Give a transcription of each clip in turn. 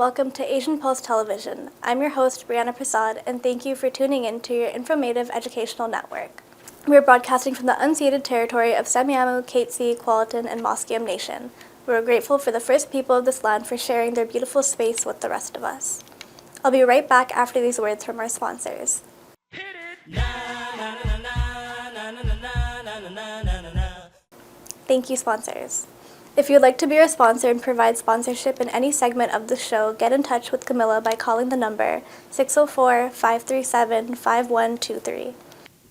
welcome to Asian Pulse Television. I'm your host, Brianna Prasad, and thank you for tuning in to your informative educational network. We're broadcasting from the unceded territory of Semiahmoo, Katzie, Qualiton, and Musqueam Nation. We're grateful for the first people of this land for sharing their beautiful space with the rest of us. I'll be right back after these words from our sponsors. Thank you, sponsors. If you'd like to be our sponsor and provide sponsorship in any segment of the show, get in touch with Camilla by calling the number 604-537-5123.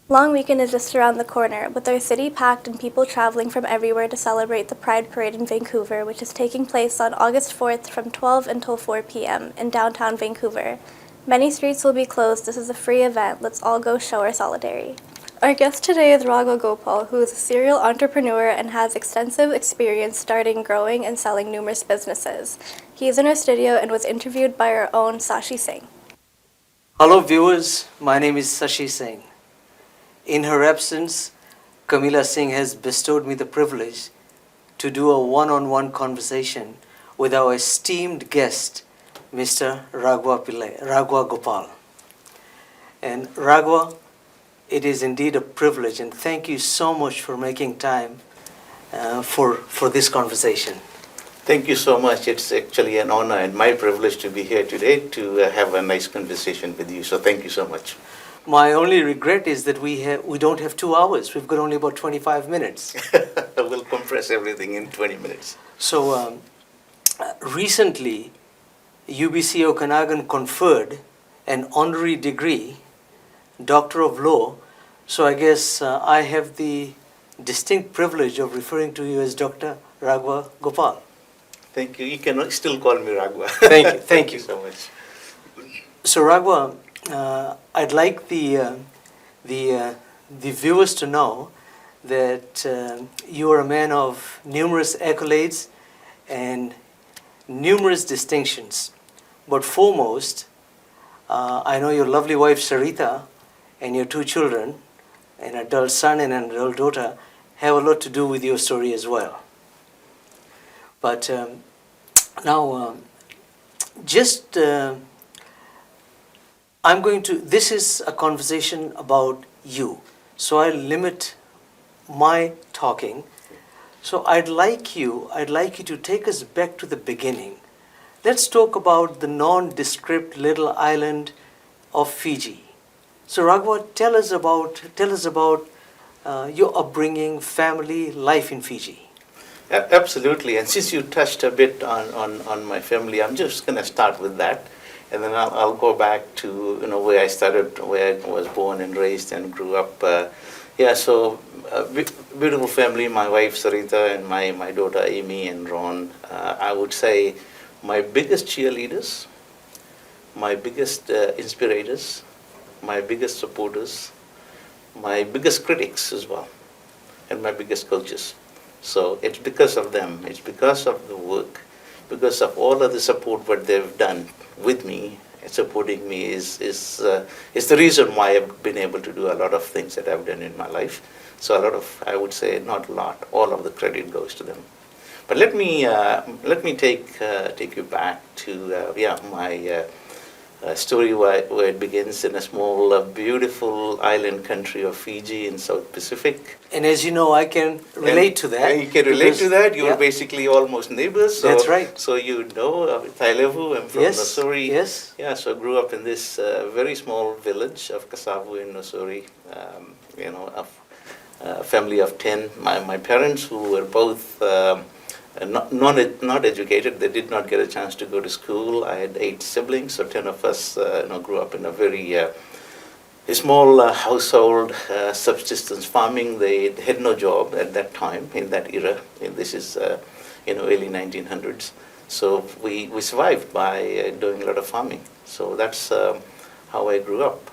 Long Weekend is just around the corner, with our city packed and people traveling from everywhere to celebrate the Pride Parade in Vancouver, which is taking place on August 4th from 12 until 4 p.m. in downtown Vancouver. Many streets will be closed. This is a free event. Let's all go show our solidarity. Our guest today is Ragwa Gopal, who is a serial entrepreneur and has extensive experience starting, growing, and selling numerous businesses. He is in our studio and was interviewed by our own Sashi Singh. Hello viewers, my name is Sashi Singh. In her absence, Camilla Singh has bestowed me the privilege to do a one-on-one conversation with our esteemed guest, Mr. Ragwa Gopal. And Ragwa, it is indeed a privilege, and thank you so much for making time for this conversation. Thank you so much. It's actually an honor and my privilege to be here today to have a nice conversation with you. So thank you so much. My only regret is that we don't have 2 hours. We've got only about 25 minutes. We'll compress everything in 20 minutes. So recently, UBC Okanagan conferred an honorary degree, Doctor of Law. So I guess I have the distinct privilege of referring to you as Dr. Ragwa Gopal. Thank you. You can still call me Ragwa. Thank you. Thank you so much. So Ragwa, I'd like the viewers to know that you are a man of numerous accolades and numerous distinctions. But foremost, I know your lovely wife Sarita and your 2 children, an adult son and an adult daughter, have a lot to do with your story as well. But now, this is a conversation about you. So I'll limit my talking. So I'd like you to take us back to the beginning. Let's talk about the nondescript little island of Fiji. So Ragwa, tell us about your upbringing, family, life in Fiji. Absolutely. And since you touched a bit on my family, I'm just going to start with that. And then I'll go back to where I started, where I was born and raised and grew up. So beautiful family, my wife Sarita and my daughter Amy and Ron. I would say my biggest cheerleaders, my biggest inspirators, my biggest supporters, my biggest critics as well, and my biggest coaches. So it's because of them, it's because of the work, because of all of the support what they've done with me, supporting me is the reason why I've been able to do a lot of things that I've done in my life. So a lot of, I would say, not a lot, all of the credit goes to them. But let me take you back to my story where it begins in a small, beautiful island country of Fiji in South Pacific. And as you know, I can relate to that. You can relate to that. You're basically almost neighbors. So, that's right. So you know Tailevu. I'm from Nosuri. Yes. Yeah. So I grew up in this very small village of Kasavu in Nosuri. A family of 10. My parents, who were both not educated, they did not get a chance to go to school. I had 8 siblings, so 10 of us grew up in a very small household, subsistence farming. They had no job at that time, in that era. And this is early 1900s. So we survived by doing a lot of farming. So that's how I grew up.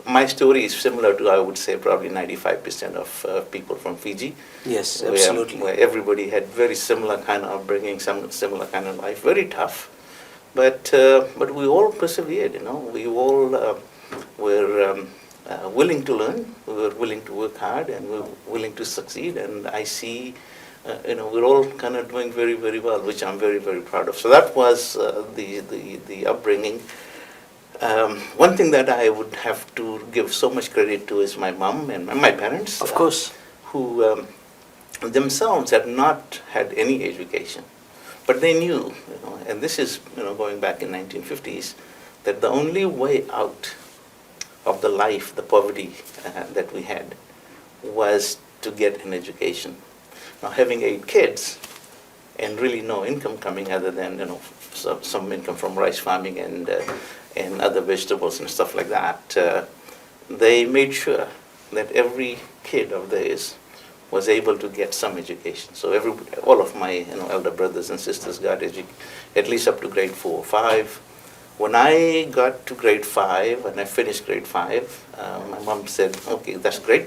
My story is similar to, I would say, probably 95% of people from Fiji. Yes, absolutely. Where everybody had very similar kind of upbringing, some similar kind of life, very tough. But we all persevered, We all were willing to learn, we were willing to work hard, and we were willing to succeed. And I see we're all kind of doing very, very well, which I'm very, very proud of. So that was the upbringing. One thing that I would have to give so much credit to is my mom and my parents. Of course. Who themselves had not had any education. But they knew, and this is going back in 1950s, that the only way out of the life, the poverty that we had, was to get an education. Now, having 8 kids and really no income coming other than some income from rice farming and other vegetables and stuff like that, they made sure that every kid of theirs was able to get some education. So all of my elder brothers and sisters got at least up to grade 4 or 5. When I got to grade 5 and I finished grade 5, my mom said, "Okay, that's great.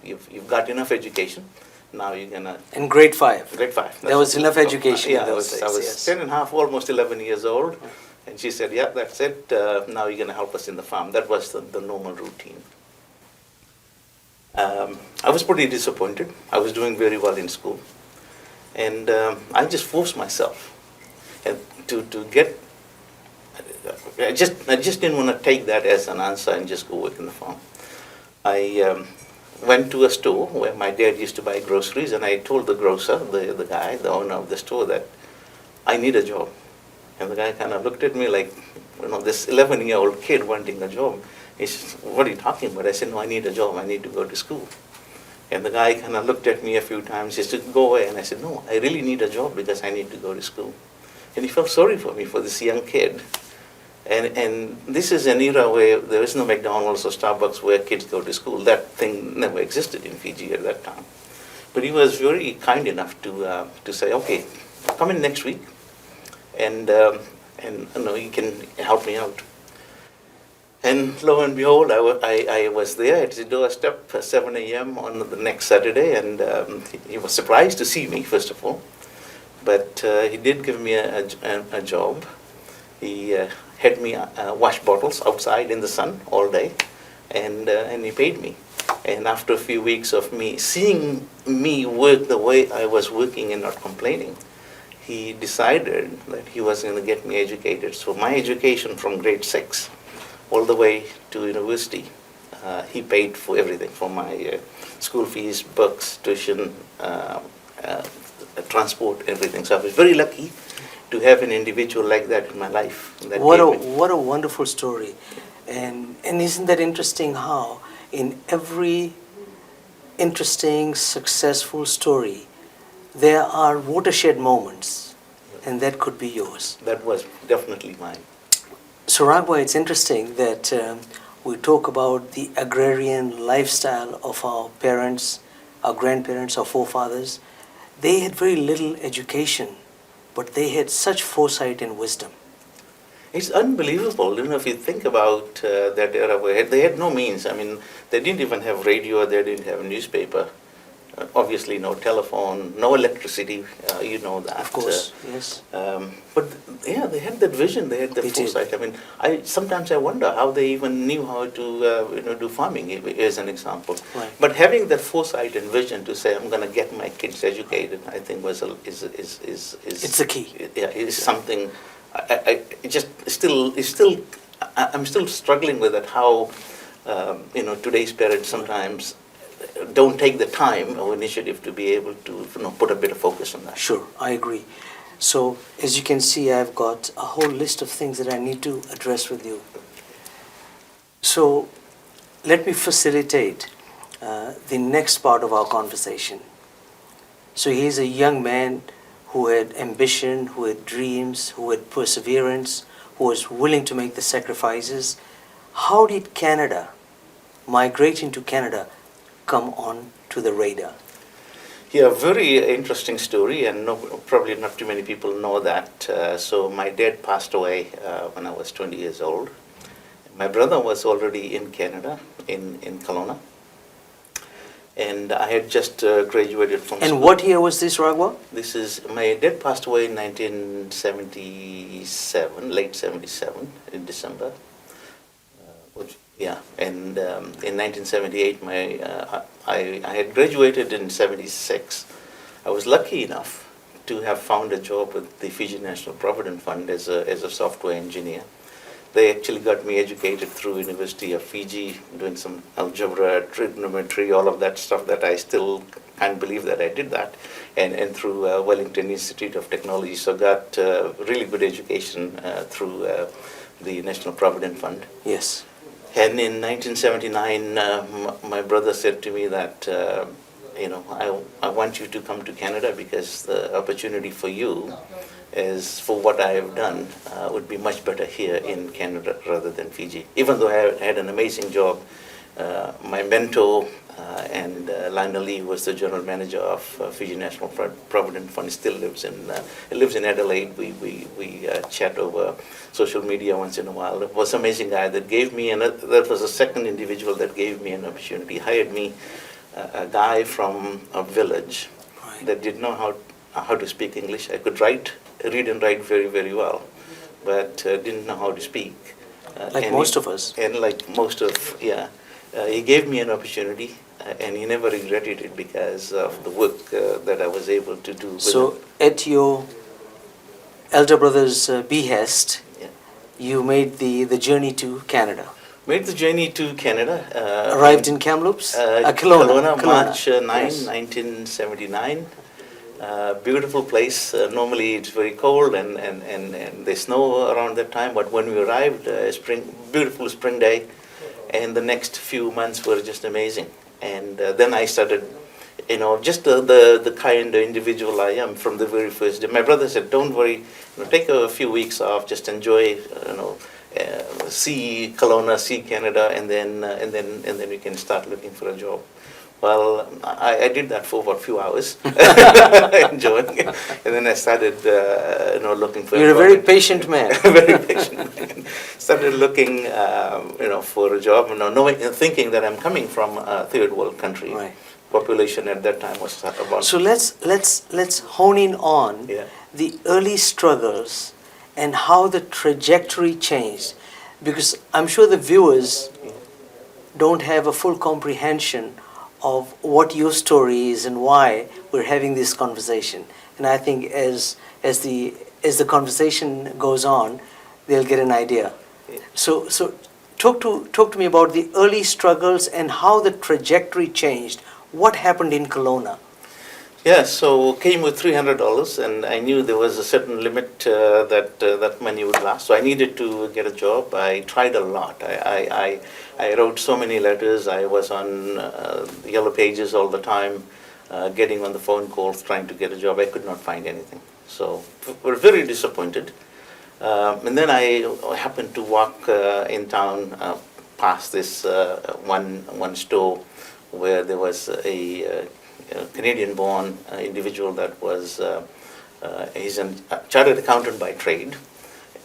You've got enough education. Now you're gonna." In grade 5. Grade 5. There was enough education Yeah, in those days. I was Yes. 10 and a half, almost 11 years old, and she said, "Yeah, that's it. Now you're gonna help us in the farm." That was the normal routine. I was pretty disappointed. I was doing very well in school, and I just forced myself to get. I just didn't want to take that as an answer and just go work in the farm. I went to a store where my dad used to buy groceries, and I told the grocer, the guy, the owner of the store, that I need a job. And the guy kind of looked at me like, this 11-year-old kid wanting a job. He said, "What are you talking about?" I said, "No, I need a job. I need to go to school." And the guy kind of looked at me a few times. He said, "Go away." And I said, "No, I really need a job because I need to go to school." And he felt sorry for me, for this young kid. And this is an era where there is no McDonald's or Starbucks where kids go to school. That thing never existed in Fiji at that time. But he was very kind enough to say, "Okay, come in next week, and you can help me out." And lo and behold, I was there at the doorstep at 7 a.m. on the next Saturday, and he was surprised to see me, first of all. But he did give me a job. He had me wash bottles outside in the sun all day, and he paid me. And after a few weeks of seeing me work the way I was working and not complaining, he decided that he was going to get me educated. So my education from grade 6 all the way to university, he paid for everything, for my school fees, books, tuition, transport, everything. So I was very lucky to have an individual like that in my life. What a wonderful story. And isn't that interesting how in every interesting, successful story, there are watershed moments, and that could be yours. That was definitely mine. So Ragwa, it's interesting that we talk about the agrarian lifestyle of our parents, our grandparents, our forefathers. They had very little education, but they had such foresight and wisdom. It's unbelievable, if you think about that era where they had no means. I mean, they didn't even have radio, they didn't have a newspaper. Obviously, no telephone, no electricity, that. Of course, yes. But yeah, they had that vision, they had that foresight. Did. I mean, sometimes I wonder how they even knew how to do farming, as an example. Right. But having that foresight and vision to say, I'm going to get my kids educated, I think is It's the key. Yeah, is something. I'm still struggling with it. How today's parents sometimes don't take the time or initiative to be able to put a bit of focus on that. Sure, I agree. So as you can see, I've got a whole list of things that I need to address with you. So let me facilitate the next part of our conversation. So he's a young man who had ambition, who had dreams, who had perseverance, who was willing to make the sacrifices. How did Canada, migrating to Canada, come on to the radar? Yeah, very interesting story, and probably not too many people know that. So my dad passed away when I was 20 years old. My brother was already in Canada, in Kelowna. And I had just graduated from school. And what year was this, Ragwa? My dad passed away in 1977, late 77, in December. And in 1978, I had graduated in 76. I was lucky enough to have found a job with the Fiji National Provident Fund as a software engineer. They actually got me educated through University of Fiji, doing some algebra, trigonometry, all of that stuff that I still can't believe that I did that, and through Wellington Institute of Technology. So got really good education through the National Provident Fund. Yes. And in 1979, my brother said to me that, I want you to come to Canada because the opportunity for you is, for what I have done, would be much better here in Canada rather than Fiji. Even though I had an amazing job, my mentor and Lionel Lee was the general manager of Fiji National Provident Fund. Still lives in Adelaide. We chat over social media once in a while. It was an amazing guy that gave me, and that was the second individual that gave me an opportunity. He hired me, a guy from a village that did know how to speak English. I could read and write very, very well, but didn't know how to speak. Like most of us. And like most of, he gave me an opportunity, and he never regretted it because of the work that I was able to do. So at your elder brother's behest, you made the journey to Canada. Made the journey to Canada. Arrived in Kamloops? Kelowna, Kelowna. March 9, Yes. 1979. Beautiful place. Normally it's very cold and there's snow around that time, but when we arrived, beautiful spring day, and the next few months were just amazing. And then I started, just the kind of individual I am from the very first day. My brother said, don't worry, take a few weeks off, just enjoy, see Kelowna, see Canada, and then we can start looking for a job. Well, I did that for about a few hours, enjoying it, and then I started, looking for. You're a very patient man. Very patient man. Started looking, for a job, thinking that I'm coming from a third world country. Right. Population at that time was about. So let's hone in on the early struggles and how the trajectory changed, because I'm sure the viewers don't have a full comprehension of what your story is and why we're having this conversation. And I think as the conversation goes on, they'll get an idea. So talk to me about the early struggles and how the trajectory changed. What happened in Kelowna? Yeah, so came with $300, and I knew there was a certain limit that money would last. So I needed to get a job. I tried a lot. I wrote so many letters. I was on the Yellow Pages all the time, getting on the phone calls, trying to get a job. I could not find anything. So we're very disappointed. And then I happened to walk in town past this one store where there was a Canadian-born individual that was, he's a chartered accountant by trade.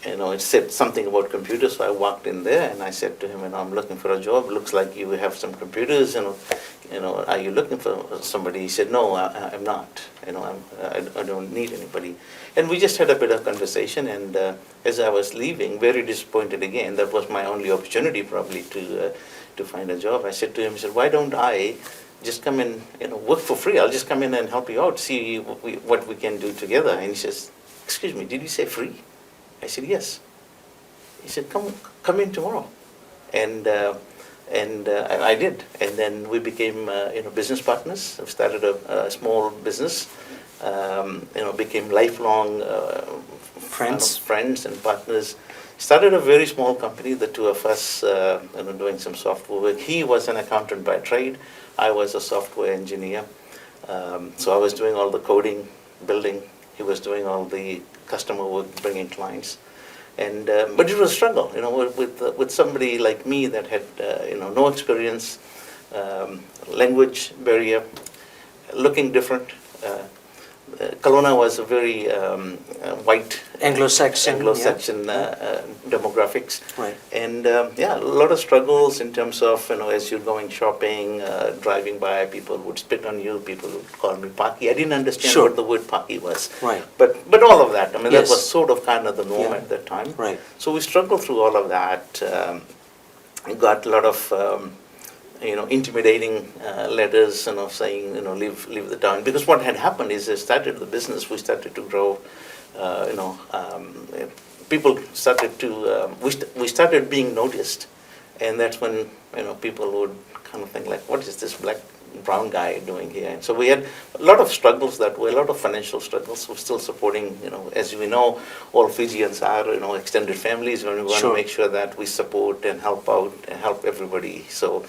It said something about computers, so I walked in there and I said to him, I'm looking for a job. Looks like you have some computers. Are you looking for somebody? He said, no, I'm not. I don't need anybody. And we just had a bit of conversation. And as I was leaving, very disappointed again, that was my only opportunity probably to find a job. I said to him, why don't I just come in, work for free? I'll just come in and help you out, see what we can do together. And he says, excuse me, did you say free? I said, yes. He said, come in tomorrow. And I did. And then we became, business partners. We started a small business, became lifelong friends and partners. Started a very small company, the two of us, doing some software work. He was an accountant by trade. I was a software engineer. So I was doing all the coding, building. He was doing all the customer work, bringing clients. And but it was a struggle, with somebody like me that had no experience, language barrier, looking different. Kelowna was a very white Anglo-Saxon demographics, right. And a lot of struggles in terms of as you're going shopping, driving by, people would spit on you, people would call me Paki. I didn't understand what the word Paki was, right. But all of that, that Yes. was sort of kind of the norm at that time, right. So we struggled through all of that. We got a lot of intimidating letters, saying, leave the town. Because what had happened is I started the business, we started to grow, people started to, we started being noticed. And that's when, people would kind of think like, what is this brown guy doing here? And so we had a lot of struggles that way, a lot of financial struggles. We're still supporting, as we know, all Fijians are, extended families, and we want to Sure. make sure that we support and help out and help everybody. So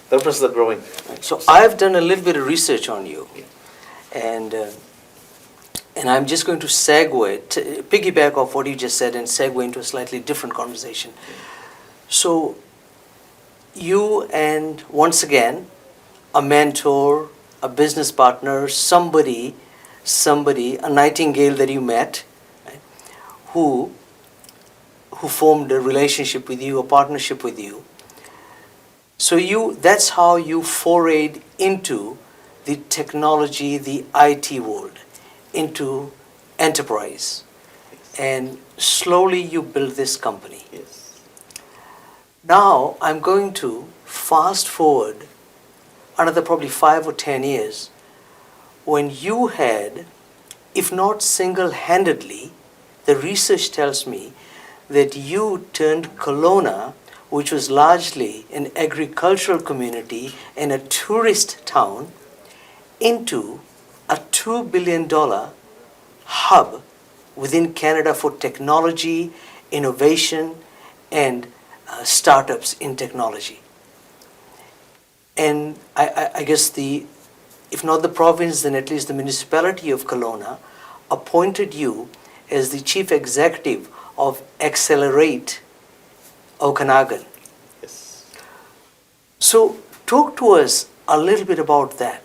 that was the growing. So I've done a little bit of research on you, Yeah. and I'm just going to piggyback off what you just said and segue into a slightly different conversation. So you and, once again, a mentor, a business partner, somebody, a nightingale that you met, right, who formed a relationship with you, a partnership with you. So that's how you forayed into the technology, the IT world, into enterprise. And slowly you build this company. Yes. Now I'm going to fast forward another probably 5 or 10 years when you had, if not single-handedly, the research tells me that you turned Kelowna, which was largely an agricultural community and a tourist town, into a $2 billion hub within Canada for technology, innovation, and startups in technology. And I guess if not the province, then at least the municipality of Kelowna appointed you as the chief executive of Accelerate Okanagan. Yes. So talk to us a little bit about that.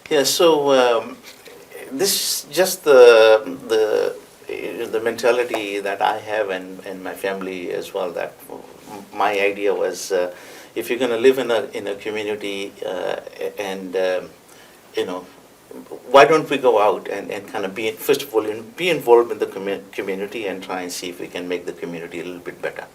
Yeah, so this is just the mentality that I have and my family as well, that my idea was if you're going to live in a community and why don't we go out and kind of first of all be involved in the community and try and see if we can make the community a little bit better.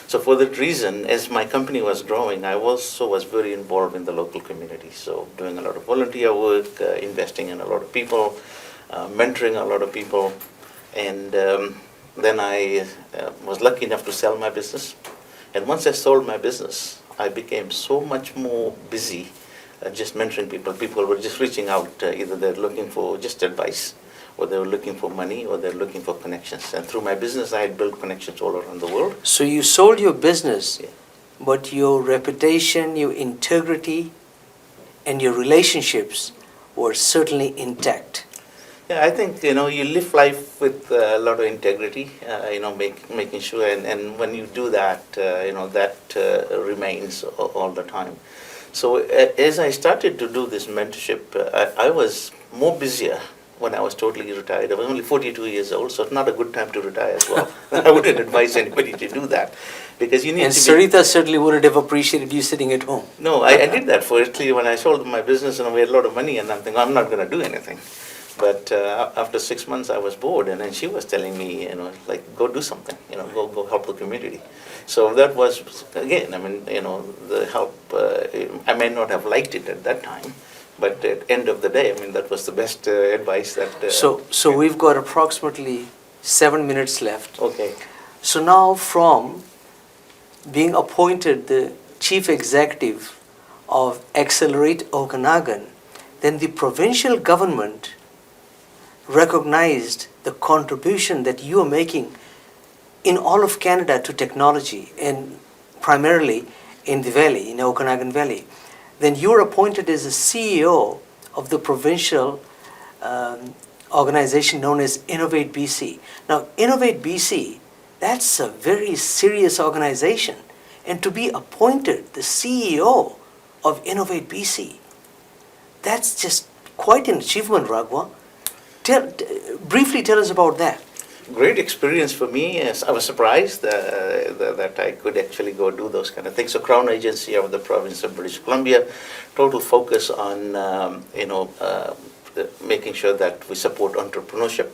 So for that reason, as my company was growing, I also was very involved in the local community. So doing a lot of volunteer work, investing in a lot of people, mentoring a lot of people. And then I was lucky enough to sell my business. And once I sold my business, I became so much more busy just mentoring people. People were just reaching out, either they're looking for just advice, or they were looking for money, or they're looking for connections. And through my business, I had built connections all around the world. So you sold your business, Yeah. but your reputation, your integrity, and your relationships were certainly intact. Yeah, I think, you live life with a lot of integrity, making sure, and when you do that, that remains all the time. So as I started to do this mentorship, I was more busier when I was totally retired. I was only 42 years old, so it's not a good time to retire as well. I wouldn't advise anybody to do that, because you need And to Sarita certainly wouldn't have appreciated you sitting at home. No, I did that firstly when I sold my business and we had a lot of money, and I'm thinking, I'm not going to do anything. But after 6 months, I was bored, and then she was telling me, go do something, go help the community. So that was, again, the help, I may not have liked it at that time, but at the end of the day, that was the best advice that... So we've got approximately 7 minutes left. Okay. So now from being appointed the chief executive of Accelerate Okanagan, then the provincial government recognized the contribution that you are making in all of Canada to technology, and primarily in the valley, in the Okanagan Valley. Then you were appointed as the CEO of the provincial organization known as Innovate BC. Now, Innovate BC, that's a very serious organization. And to be appointed the CEO of Innovate BC, that's just quite an achievement, Ragwa. Briefly tell us about that. Great experience for me. Yes, I was surprised that I could actually go do those kind of things. So Crown Agency of the province of British Columbia, total focus on making sure that we support entrepreneurship,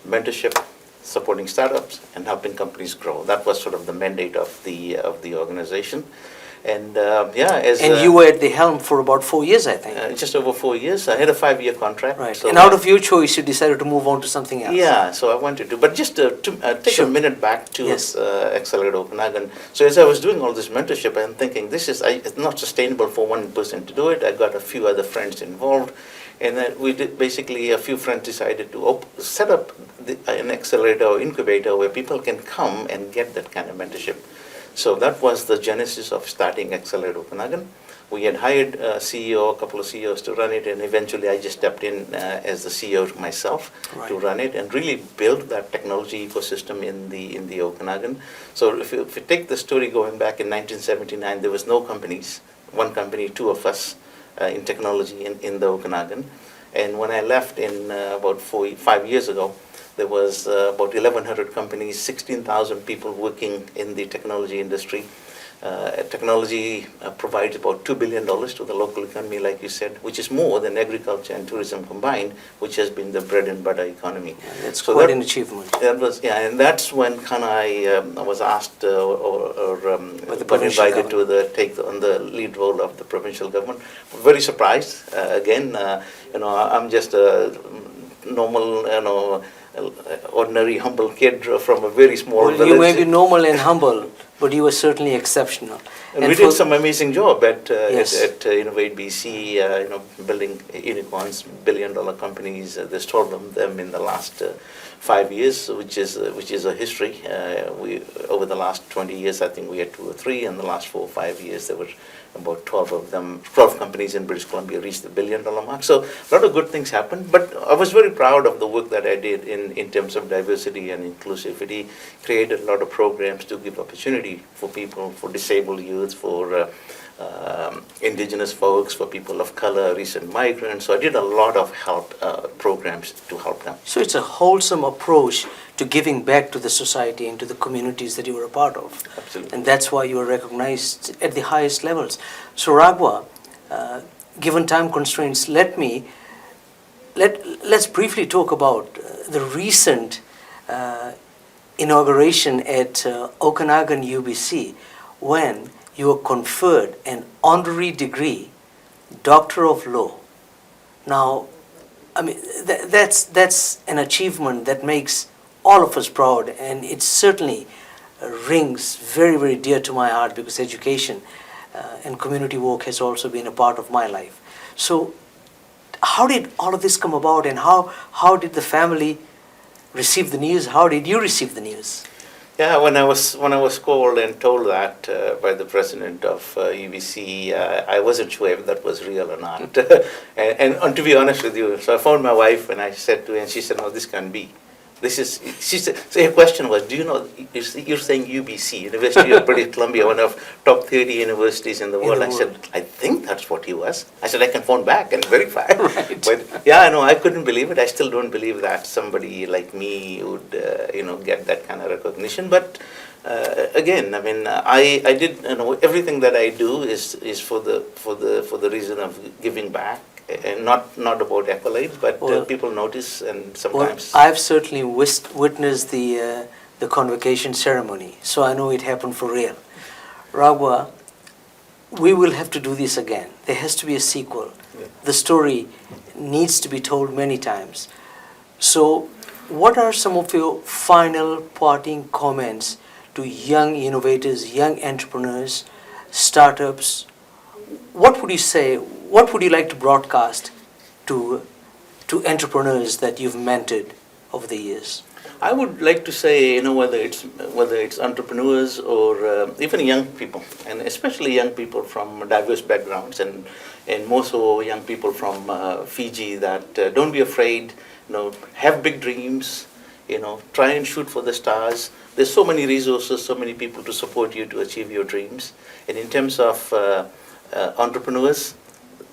mentorship, supporting startups, and helping companies grow. That was sort of the mandate of the organization. And as And you were at the helm for about 4 years, I think. just over 4 years. I had a 5-year contract. Right. So and out of your choice, you decided to move on to something else. yeah, so I wanted to. But just to take Sure. a minute back to Yes. Accelerate Okanagan. So as I was doing all this mentorship, I'm thinking it's not sustainable for one person to do it. I got a few other friends involved. And then we did, basically, a few friends decided to set up an accelerator or incubator where people can come and get that kind of mentorship. So that was the genesis of starting Accelerate Okanagan. We had hired a CEO, a couple of CEOs to run it, and eventually I just stepped in as the CEO myself to run it and really build that technology ecosystem in the Okanagan. So if you take the story going back in 1979, there was no companies, one company, two of us in technology in the Okanagan. And when I left in about 5 years ago, there was about 1,100 companies, 16,000 people working in the technology industry. Technology provides about $2 billion to the local economy, like you said, which is more than agriculture and tourism combined, which has been the bread and butter economy. Yeah, that's so quite an achievement. That was, and that's when I was asked got invited to take on the lead role of the provincial government. Very surprised. Again, I'm just a normal, ordinary, humble kid from a very small village. You may be normal and humble, but you were certainly exceptional. And we did some amazing job at Innovate BC, building unicorns, billion-dollar companies. There's 12 of them in the last 5 years, which is a history. Over the last 20 years, I think we had 2 or 3. In the last 4 or 5 years, there were about 12 of them. 12 companies in British Columbia reached the billion-dollar mark. So a lot of good things happened. But I was very proud of the work that I did in terms of diversity and inclusivity. Created a lot of programs to give opportunity for people, for disabled youth, for indigenous folks, for people of color, recent migrants. So I did a lot of programs to help them. So it's a wholesome approach to giving back to the society and to the communities that you were a part of. Absolutely. And that's why you were recognized at the highest levels. So Ragwa, given time constraints, let's briefly talk about the recent inauguration at Okanagan UBC, when you were conferred an honorary degree, Doctor of Law. Now, I mean, that's an achievement that makes all of us proud, and it certainly rings very, very dear to my heart, because education and community work has also been a part of my life. So how did all of this come about, and how did the family receive the news? How did you receive the news? Yeah, when I was called and told that by the president of UBC, I wasn't sure if that was real or not. and to be honest with you, so I phoned my wife and I said to her, and she said, "No, this can't be. She said." So her question was, "Do you know? You're saying UBC, University of British Columbia, one of top 30 universities in the world." I said, "I think that's what he was." I said, "I can phone back and verify." Right. But yeah, no, I couldn't believe it. I still don't believe that somebody like me would, get that kind of recognition. But again, I mean, I did, everything that I do is for the reason of giving back. And not about accolades, but people notice, and sometimes. Well, I've certainly witnessed the convocation ceremony, so I know it happened for real. Ragwa, we will have to do this again. There has to be a sequel. Yeah. The story needs to be told many times. So, what are some of your final parting comments to young innovators, young entrepreneurs, startups? What would you say? What would you like to broadcast to entrepreneurs that you've mentored over the years? I would like to say, whether it's entrepreneurs or even young people, and especially young people from diverse backgrounds, and more so young people from Fiji, that don't be afraid. Have big dreams. Try and shoot for the stars. There's so many resources, so many people to support you to achieve your dreams. And in terms of entrepreneurs,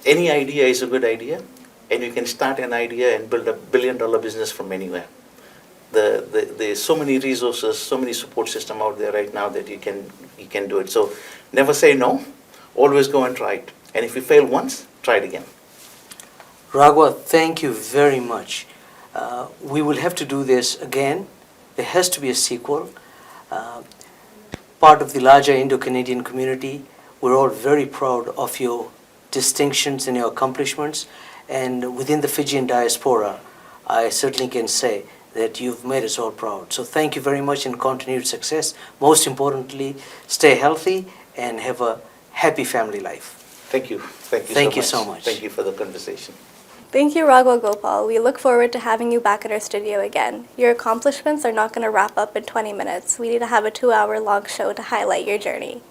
any idea is a good idea, and you can start an idea and build a billion-dollar business from anywhere. There's so many resources, so many support system out there right now that you can do it. So never say no. Always go and try it. And if you fail once, try it again. Ragwa, thank you very much. We will have to do this again. There has to be a sequel. Part of the larger Indo-Canadian community, we're all very proud of your distinctions and your accomplishments. And within the Fijian diaspora, I certainly can say that you've made us all proud. So thank you very much and continued success. Most importantly, stay healthy and have a happy family life. Thank you. Thank you so much. Thank you for the conversation. Thank you, Ragwa Gopal. We look forward to having you back at our studio again. Your accomplishments are not going to wrap up in 20 minutes. We need to have a 2-hour-long show to highlight your journey.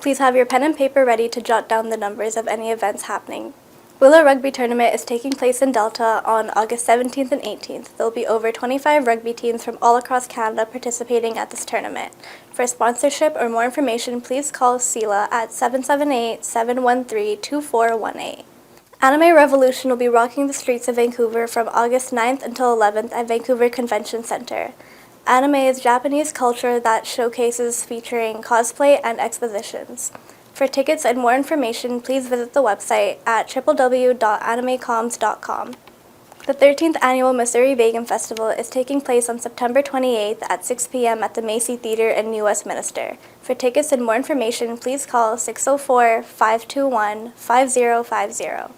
Please have your pen and paper ready to jot down the numbers of any events happening. Willow Rugby Tournament is taking place in Delta on August 17th and 18th. There will be over 25 rugby teams from all across Canada participating at this tournament. For sponsorship or more information, please call Sela at 778-713-2418. Anime Revolution will be rocking the streets of Vancouver from August 9th until 11th at Vancouver Convention Centre. Anime is Japanese culture that showcases featuring cosplay and expositions. For tickets and more information, please visit the website at www.animecoms.com. The 13th Annual Missouri Vegan Festival is taking place on September 28th at 6 p.m. at the Macy Theater in New Westminster. For tickets and more information, please call 604-521-5050.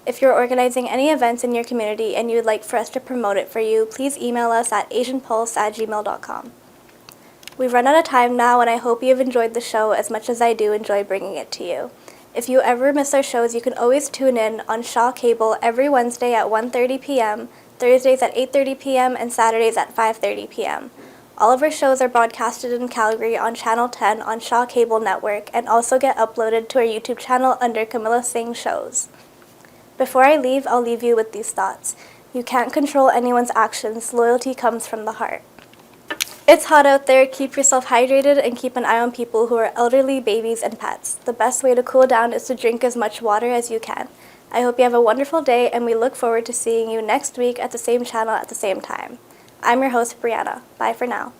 If you're organizing any events in your community and you would like for us to promote it for you, please email us at asianpulse@gmail.com. We've run out of time now, and I hope you've enjoyed the show as much as I do enjoy bringing it to you. If you ever miss our shows, you can always tune in on Shaw Cable every Wednesday at 1:30 p.m., Thursdays at 8:30 p.m., and Saturdays at 5:30 p.m. All of our shows are broadcasted in Calgary on Channel 10 on Shaw Cable Network and also get uploaded to our YouTube channel under Camilla Singh Shows. Before I leave, I'll leave you with these thoughts. You can't control anyone's actions. Loyalty comes from the heart. It's hot out there. Keep yourself hydrated and keep an eye on people who are elderly, babies, and pets. The best way to cool down is to drink as much water as you can. I hope you have a wonderful day, and we look forward to seeing you next week at the same channel at the same time. I'm your host, Brianna. Bye for now.